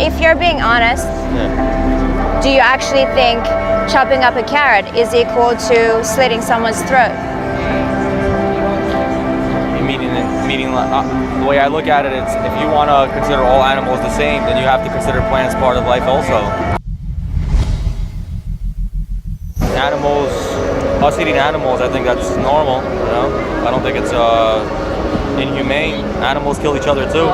if you're being honest, do you actually think chopping up a carrot is equal to slitting someone's throat? Meaning the way I look at it, it's if you want to consider all animals the same, then you have to consider plants part of life also. Animals, us eating animals, I think that's normal, you know? I don't think it's inhumane. Animals kill each other too.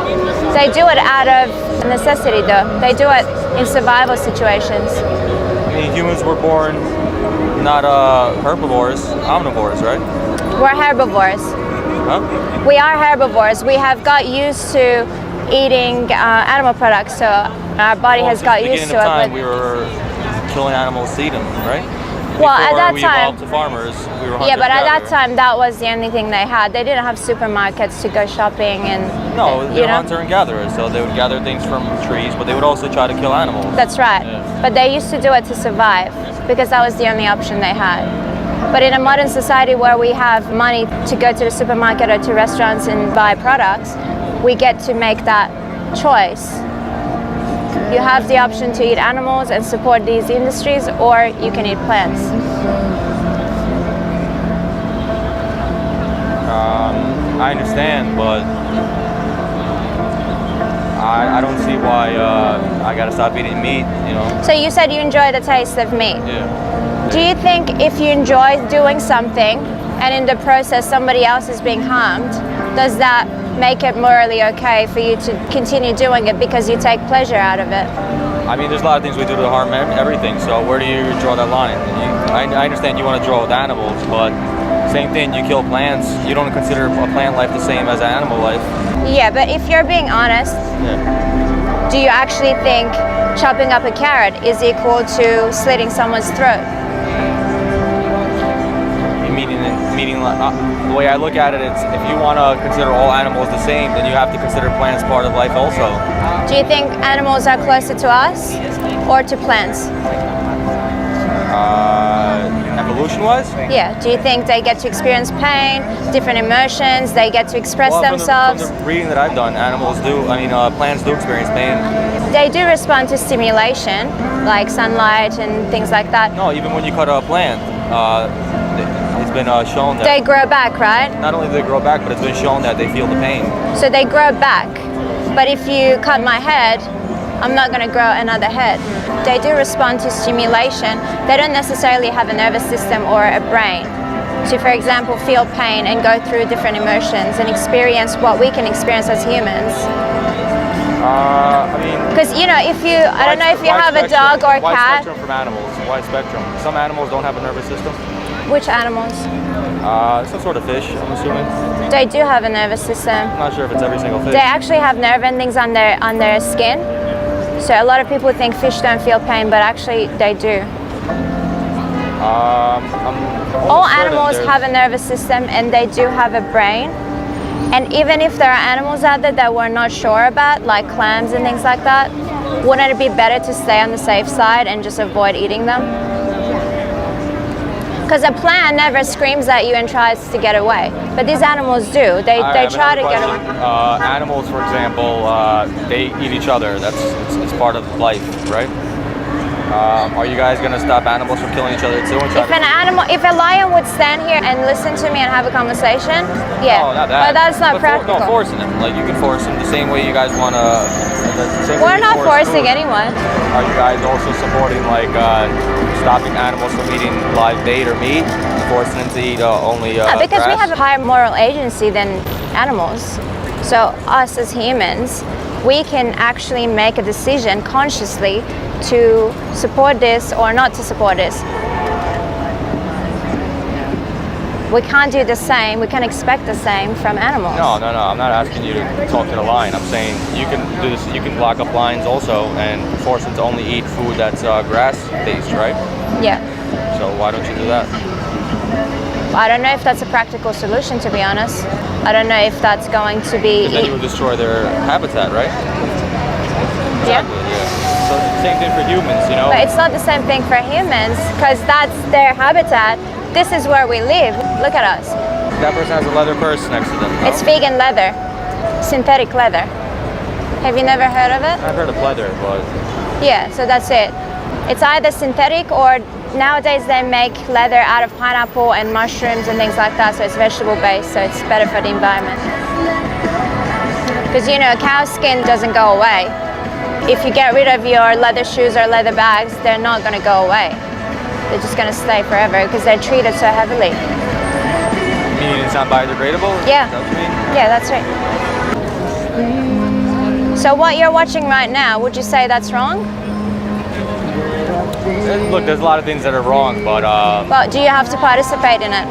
They do it out of necessity though. They do it in survival situations. I mean, humans were born not herbivores, omnivores, right? We're herbivores. Huh? We are herbivores. We have got used to eating animal products, so our body has got used to it. At the beginning of time, we were killing animals to eat them, right? Well, at that we time, evolved to farmers, we were yeah, but at that hunter-gatherer. time, that was the only thing they had. They didn't have supermarkets to go shopping and. No, they you were know? hunter and gatherers, so they would gather things from trees, but they would also try to kill animals. That's right. Yeah. But they used to do it to survive because that was the only option they had. But in a modern society where we have money to go to the supermarket or to restaurants and buy products, we get to make that choice. You have the option to eat animals and support these industries, or you can eat plants. I understand, but I don't see why I gotta stop eating meat, you know? So you said you enjoy the taste of meat. Yeah. Do you think if you enjoy doing something and in the process somebody else is being harmed, does that make it morally okay for you to continue doing it because you take pleasure out of it? I mean, there's a lot of things we do to harm everything, so where do you draw that line? I understand you want to draw with animals, but same thing, you kill plants, you don't consider a plant life the same as an animal life. Yeah, but if you're being honest, do you actually think chopping up a carrot is equal to slitting someone's throat? Meaning the way I look at it, it's if you want to consider all animals the same, then you have to consider plants part of life also. Do you think animals are closer to us or to plants? Evolution-wise? Yeah. Do you think they get to experience pain, different emotions, they get to express themselves? From the reading that I've done, plants do experience pain. They do respond to stimulation, like sunlight and things like that. No, even when you cut a plant, it's been shown that They grow back, right? not only do they grow back, but it's been shown that they feel the pain. So they grow back. But if you cut my head, I'm not going to grow another head. They do respond to stimulation. They don't necessarily have a nervous system or a brain to, for example, feel pain and go through different emotions and experience what we can experience as humans. Because, you know, if you, I don't know if you have a dog or a cat. Wide spectrum from animals, wide spectrum. Some animals don't have a nervous system. Which animals? Some sort of fish, I'm assuming. They do have a nervous system. I'm not sure if it's every single fish. They actually have nerve endings on their skin. So a lot of people think fish don't feel pain, but actually they do. All animals have a nervous system and they do have a brain. And even if there are animals out there that we're not sure about, like clams and things like that, wouldn't it be better to stay on the safe side and just avoid eating them? Because a plant never screams at you and tries to get away, but these animals do. They try to get away. Animals, for example, they eat each other. It's part of life, right? Are you guys gonna stop animals from killing each other too? If a lion would stand here and listen to me and have a conversation, yeah. No, not that. But that's not practical. No, forcing them. Like you can force them the same way you guys wanna. We're not forcing anyone. Are you guys also supporting like stopping animals from eating live bait or meat, forcing them to eat only because grass? we have a higher moral agency than animals. So us as humans, we can actually make a decision consciously to support this or not to support this. We can't do the same, we can't expect the same from animals. No, I'm not asking you to talk to the lion. I'm saying you can do this, you can lock up lions also and force them to only eat food that's grass-based, right? Yeah. So why don't you do that? I don't know if that's a practical solution, to be honest. I don't know if that's going to be... Because then you would destroy their habitat, right? Yeah. Exactly, yeah. So same thing for humans, you know? But it's not the same thing for humans, because that's their habitat. This is where we live. Look at us. That person has a leather purse next to them. No? It's vegan leather, synthetic leather. Have you never heard of it? I've heard of leather, but Yeah, so that's it. It's either synthetic or nowadays they make leather out of pineapple and mushrooms and things like that, so it's vegetable based, so it's better for the environment. Because you know, cow skin doesn't go away. If you get rid of your leather shoes or leather bags, they're not going to go away. They're just going to stay forever because they're treated so heavily. you mean it's not biodegradable? Yeah. Is that what you mean? Yeah, that's right. So what you're watching right now, would you say that's wrong? Look, there's a lot of things that are wrong, but Well, do you have to participate in it?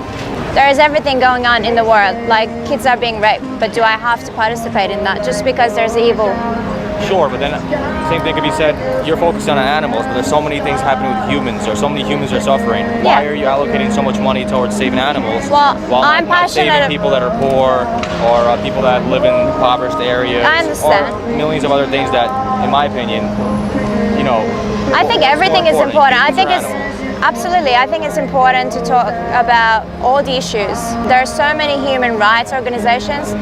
There is everything going on in the world, like kids are being raped, but do I have to participate in that just because there's evil? sure, but then same thing could be said, you're focused on animals, but there's so many things happening with humans, or so many humans are suffering. Why Yeah. are you allocating so much money towards saving animals Well, while I'm not saving passionate- people that are poor, or people that live in impoverished areas, I understand. or millions of other things that, in my opinion, you know, I think everything is more important. I Humans think or it's animals. absolutely. I think it's important to talk about all the issues. There are so many human rights organizations,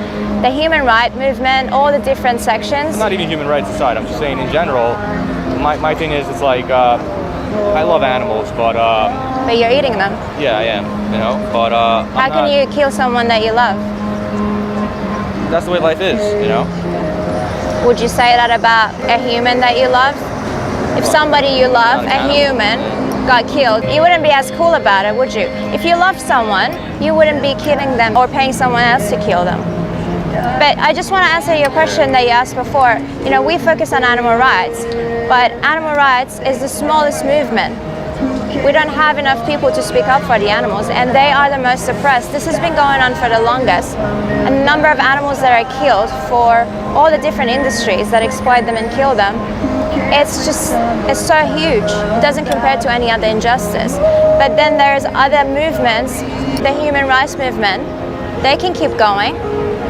the human rights movement, all the different sections. I'm not even human rights aside. I'm just saying in general. My thing is, it's like I love animals, but But you're eating them. yeah, I am. You know, but How can you kill someone that you love? That's the way life is. You know. Would you say that about a human that you love? If somebody you love, Not an a animal. human, got killed, you wouldn't be as cool about it, would you? If you love someone, you wouldn't be killing them or paying someone else to kill them. But I just want to answer your question that you asked before. You know, we focus on animal rights, but animal rights is the smallest movement. We don't have enough people to speak up for the animals, and they are the most suppressed. This has been going on for the longest. A number of animals that are killed for all the different industries that exploit them and kill them, it's so huge. It doesn't compare to any other injustice. But then there's other movements, the human rights movement, they can keep going.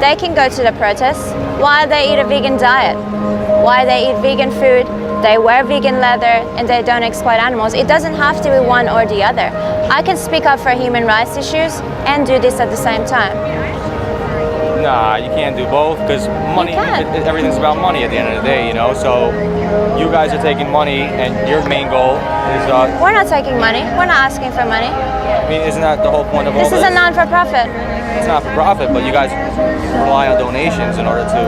They can go to the protests while they eat a vegan diet, while they eat vegan food, they wear vegan leather, and they don't exploit animals. It doesn't have to be one or the other. I can speak up for human rights issues and do this at the same time. Nah, you can't do both because money. can. Everything's about money at the end of the day, you know. So you guys are taking money, and your main goal is. We're not taking money. We're not asking for money. I mean, isn't that the whole point of all This this? is a non-for-profit. It's not for profit, but you guys rely on donations in order to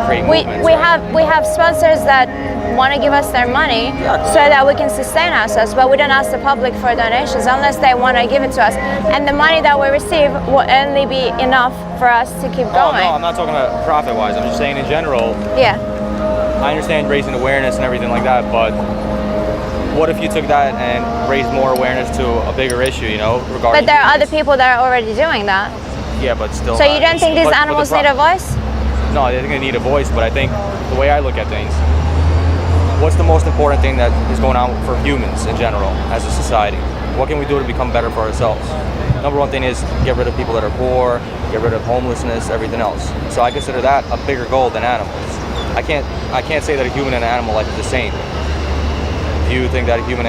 create movements. We have sponsors that want to give us their money so that we can sustain ourselves, but we don't ask the public for donations unless they want to give it to us. And the money that we receive will only be enough for us to keep Oh, going. no, I'm not talking about profit-wise. I'm just saying in general. Yeah. I understand raising awareness and everything like that, but what if you took that and raised more awareness to a bigger issue, you know, regarding. But there are other people that are already doing that. Yeah, but still. So you don't think these animals need a voice? No, I think they need a voice, but I think the way I look at things, what's the most important thing that is going on for humans in general as a society? What can we do to become better for ourselves? Number one thing is get rid of people that are poor, get rid of homelessness, everything else. So I consider that a bigger goal than animals. I can't say that a human and animal life is the same. Do you think that human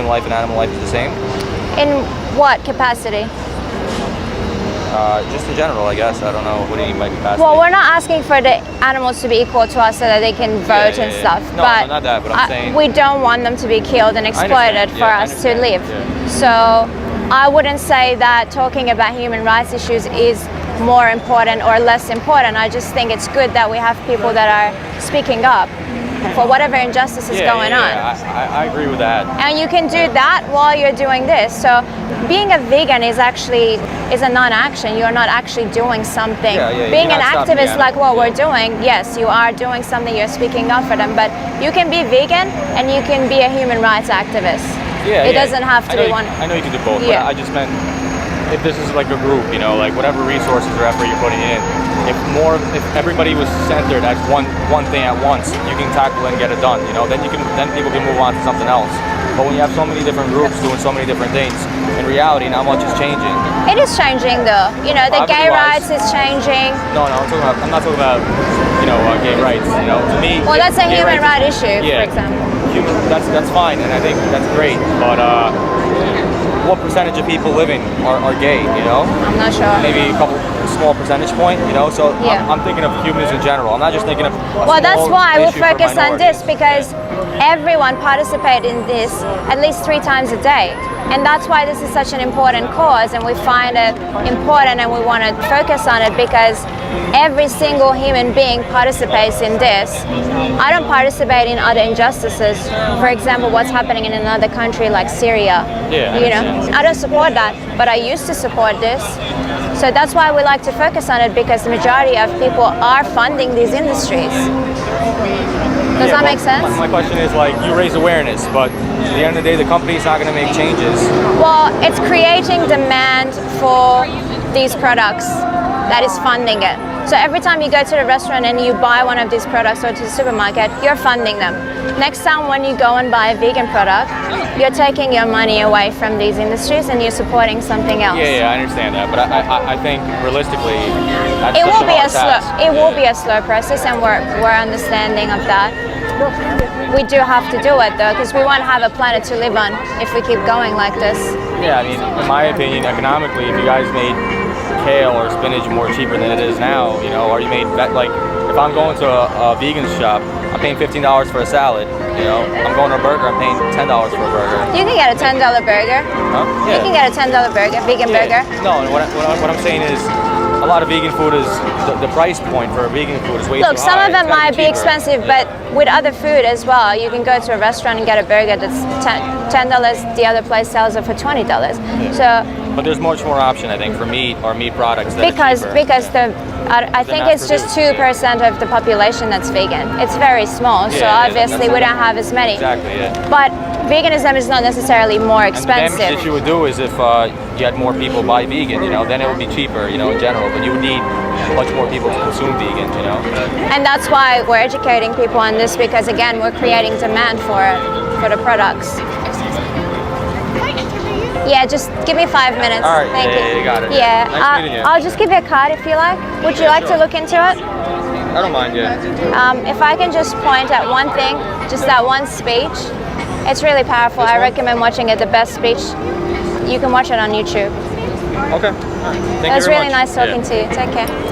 life and animal life is the same? In what capacity? Just in general, I guess. I don't know what do you mean by capacity. Well, we're not asking for the animals to be equal to us so that they can vote and yeah. stuff. No, but not that, but I'm saying- we don't want them to be killed and exploited understand. for Yeah, I us to understand. live. Yeah. So I wouldn't say that talking about human rights issues is more important or less important. I just think it's good that we have people that are speaking up for whatever injustice is going on. I agree with that. And you can do that while you're doing this. So being a vegan is a non-action. You're not actually doing something. Being you're an not stopping the activist like animal. what we're doing, yes, you are doing something, you're speaking up for them, but you can be vegan and you can be a human rights activist. It doesn't have to be one. I know you can do both, Yeah. but I just meant if this is like a group, you know, like whatever resources or effort you're putting in, if everybody was centered at one thing at once, you can tackle it and get it done, you know, then people can move on to something else. But when you have so many different groups doing so many different things, in reality, not much is changing. It is changing though. You know, the gay Poverty-wise- rights is changing. No, I'm not talking about, you know, gay rights. You know, to me. Well, that's a gay human rights- right issue, yeah, for example. That's fine, and I think that's great. But what percentage of people living are gay? You know, I'm not sure. maybe a couple small percentage point, you know. So Yeah. I'm thinking of humans in general. I'm not just thinking of. Well, that's why we focus on this, this because everyone participates in this at least 3 times a day. And that's why this is such an important cause, and we find it important and we want to focus on it because every single human being participates in this. I don't participate in other injustices. For example, what's happening in another country like Syria. Yeah, You know, I don't support that, but I used to support this. So that's why we like to focus on it, because the majority of people are funding these industries. Does that make sense? My question is, like, you raise awareness, but at the end of the day, the company's not going to make changes. Well, it's creating demand for these products that is funding it. So every time you go to the restaurant and you buy one of these products or to the supermarket, you're funding them. Next time when you go and buy a vegan product, you're taking your money away from these industries and you're supporting something else. Yeah, I understand that, but I think realistically, that's It will such be a a slow. task. It will be a slow process, and we're understanding of that. We do have to do it though, because we won't have a planet to live on if we keep going like this. Yeah, I mean, in my opinion, economically, if you guys made kale or spinach more cheaper than it is now, you know, or you made like, if I'm going to a vegan shop, I'm paying $15 for a salad. You know, I'm going to a burger, I'm paying $10 for a burger. You can get a $10 burger. Huh? You can get a $10 burger, vegan burger. No, and what I'm saying is, a lot of vegan food is the price point for a vegan food is way too high. Look, some of them It's gotta might be cheaper. expensive, but with other food as well, you can go to a restaurant and get a burger that's $10. The other place sells it for $20. So But there's much more option, I think, for meat or meat products that are cheaper. because I think it's just 2% of the population that's vegan. It's very small, so obviously we don't have as many. Exactly, yeah. But veganism is not necessarily more And the damage expensive. that you would do is if you had more people buy vegan, you know, then it would be cheaper, you know, in general. But you would need much more people to consume vegan, you know. And that's why we're educating people on this, because again, we're creating demand for it, for the products. Yeah, just give me 5 minutes. All right, Thank yeah, you got it. Yeah, Nice meeting you. I'll just give you a card if you like. Would you like to look into it? I don't mind, yeah. If I can just point at one thing, just that one speech, it's really powerful. I recommend watching it, the best speech. You can watch it on YouTube. Okay. All right. Thank you It was very really much. nice talking to you. Take care.